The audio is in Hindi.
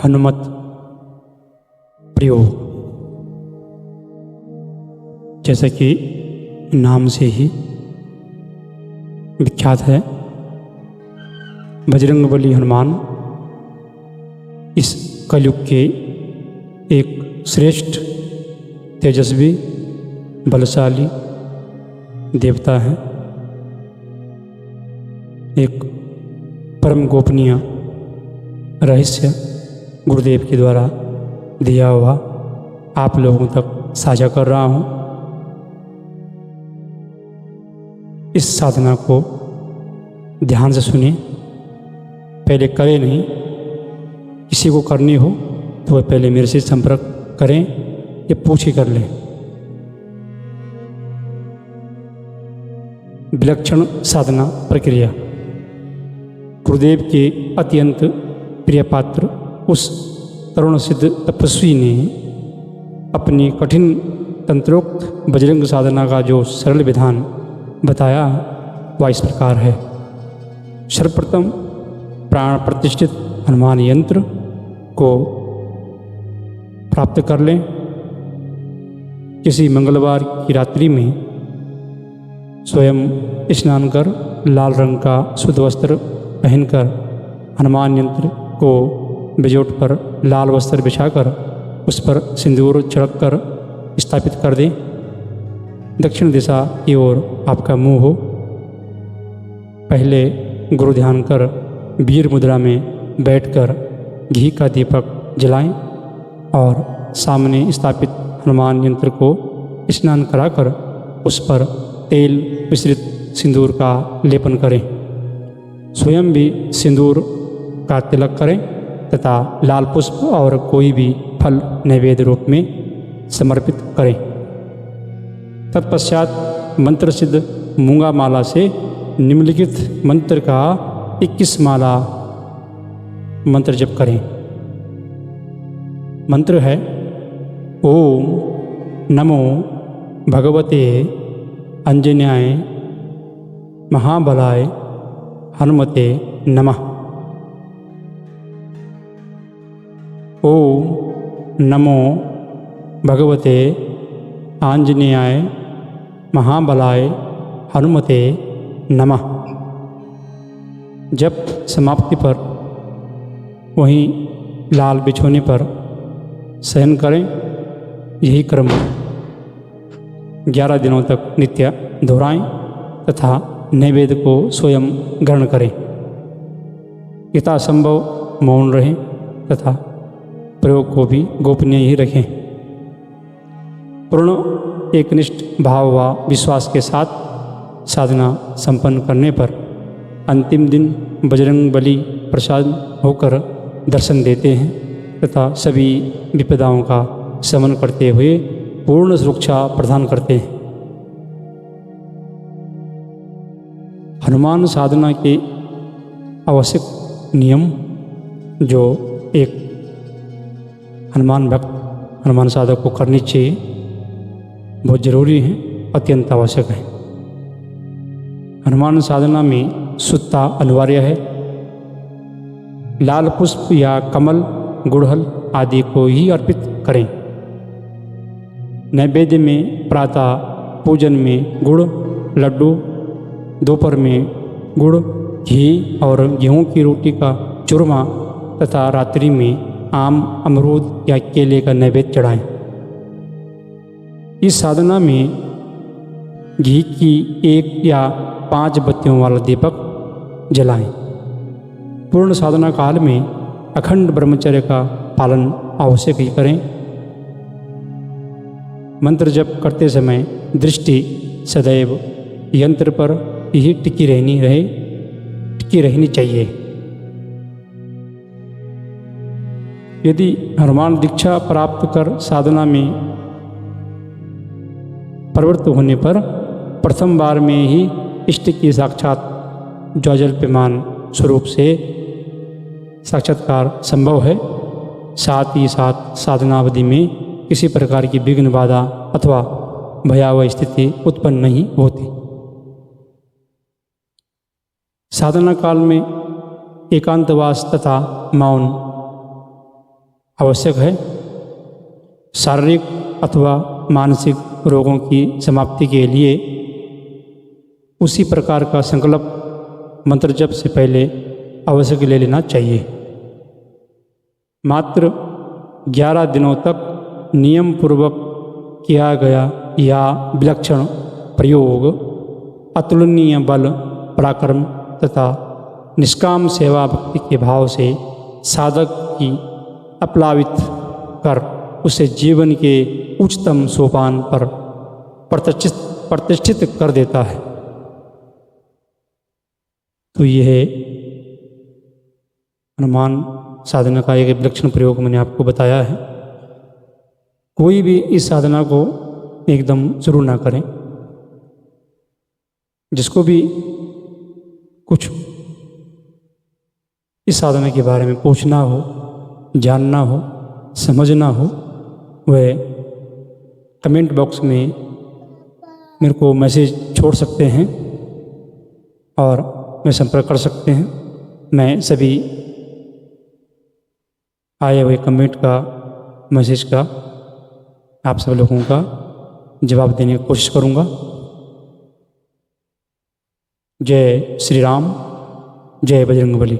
हनुमत प्रयोग। जैसा कि नाम से ही विख्यात है, बजरंगबली हनुमान इस कलयुग के एक श्रेष्ठ, तेजस्वी, बलशाली देवता हैं। एक परम गोपनीय रहस्य गुरुदेव के द्वारा दिया हुआ आप लोगों तक साझा कर रहा हूँ। इस साधना को ध्यान से सुनिए, पहले करें नहीं। किसी को करनी हो तो वह पहले मेरे से संपर्क करें या पूछ ही कर लें। विलक्षण साधना प्रक्रिया। गुरुदेव के अत्यंत प्रिय पात्र उस तरुण सिद्ध तपस्वी ने अपनी कठिन तंत्रोक्त बजरंग साधना का जो सरल विधान बताया वह इस प्रकार है। सर्वप्रथम प्राण प्रतिष्ठित हनुमान यंत्र को प्राप्त कर लें। किसी मंगलवार की रात्रि में स्वयं स्नान कर लाल रंग का शुद्ध वस्त्र पहनकर हनुमान यंत्र को बेजोट पर लाल वस्त्र बिछाकर उस पर सिंदूर छिड़क कर स्थापित कर दें। दक्षिण दिशा की ओर आपका मुंह हो। पहले गुरु ध्यान कर वीर मुद्रा में बैठकर घी का दीपक जलाएं और सामने स्थापित हनुमान यंत्र को स्नान कराकर उस पर तेल मिश्रित सिंदूर का लेपन करें। स्वयं भी सिंदूर का तिलक करें तथा लाल पुष्प और कोई भी फल नैवेद्य रूप में समर्पित करें। तत्पश्चात मंत्र सिद्ध मूंगा माला से निम्नलिखित मंत्र का 21 माला मंत्र जप करें। मंत्र है: ओम नमो भगवते अंजन्याय महाबलाय हनुमते नमः। ओम नमो भगवते आंजनेयाय महाबलाय हनुमते नमः। जब समाप्ति पर वहीं लाल बिछोने पर शयन करें। यही क्रम 11 दिनों तक नित्य दोहराएं तथा नैवेद्य को स्वयं ग्रहण करें। यथासंभव मौन रहें तथा प्रयोग को भी गोपनीय ही रखें। पूर्ण एकनिष्ठ भाव व विश्वास के साथ साधना संपन्न करने पर अंतिम दिन बजरंगबली प्रसाद होकर दर्शन देते हैं तथा सभी विपदाओं का शमन करते हुए पूर्ण सुरक्षा प्रदान करते हैं। हनुमान साधना के आवश्यक नियम जो एक हनुमान भक्त, हनुमान साधक को करनी चाहिए, बहुत जरूरी है, अत्यंत आवश्यक है। हनुमान साधना में शुद्धता अनिवार्य है। लाल पुष्प या कमल, गुड़हल आदि को ही अर्पित करें। नैवेद्य में प्रातः पूजन में गुड़, लड्डू, दोपहर में गुड़, घी और गेहूं की रोटी का चूरमा तथा रात्रि में आम, अमरूद या केले का नैवेद्य चढ़ाएं। इस साधना में घी की 1 या 5 बत्तियों वाला दीपक जलाएं। पूर्ण साधना काल में अखंड ब्रह्मचर्य का पालन आवश्यक ही करें। मंत्र जप करते समय दृष्टि सदैव यंत्र पर ही टिकी रहनी चाहिए। यदि हनुमान दीक्षा प्राप्त कर साधना में प्रवृत्त होने पर प्रथम बार में ही इष्ट की साक्षात ज्वाजल्प्यमान स्वरूप से साक्षात्कार संभव है। साथ ही साथ साधनावधि में किसी प्रकार की विघ्न बाधा अथवा भयावह स्थिति उत्पन्न नहीं होती। साधना काल में एकांतवास तथा मौन आवश्यक है। शारीरिक अथवा मानसिक रोगों की समाप्ति के लिए उसी प्रकार का संकल्प मंत्र जप से पहले आवश्यक ले लेना चाहिए। मात्र 11 दिनों तक नियम पूर्वक किया गया यह विलक्षण प्रयोग अतुलनीय बल पराक्रम तथा निष्काम सेवा भक्ति के भाव से साधक की अपलावित कर उसे जीवन के उच्चतम सोपान पर प्रतिष्ठित कर देता है। तो यह हनुमान साधना का एक विलक्षण प्रयोग मैंने आपको बताया है। कोई भी इस साधना को एकदम शुरू ना करें। जिसको भी कुछ इस साधना के बारे में पूछना हो, जानना हो, समझना हो, वह कमेंट बॉक्स में मेरे को मैसेज छोड़ सकते हैं और मैं संपर्क कर सकते हैं। मैं सभी आए हुए कमेंट का, मैसेज का, आप सब लोगों का जवाब देने की कोशिश करूँगा। जय श्री राम, जय बजरंगबली।